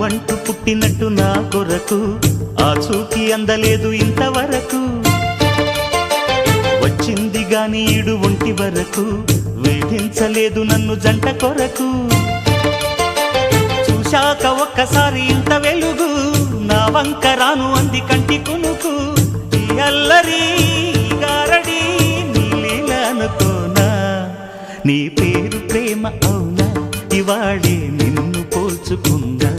నువ్వంటూ పుట్టినట్టు నా కొరకు ఆ చూకి అందలేదు ఇంతవరకు వచ్చింది గాని ఈడు ఒంటి వరకు వేధించలేదు నన్ను జంట కొరకు చూశాక ఒక్కసారి ఇంత వెలుగు నా వంక రాను అంది కంటి కునుకు ఈ అల్లరి గారడి నీలీలనుకోనా నీ పేరు ప్రేమ అవునా ఇవాడే నిన్ను పోల్చుకుందా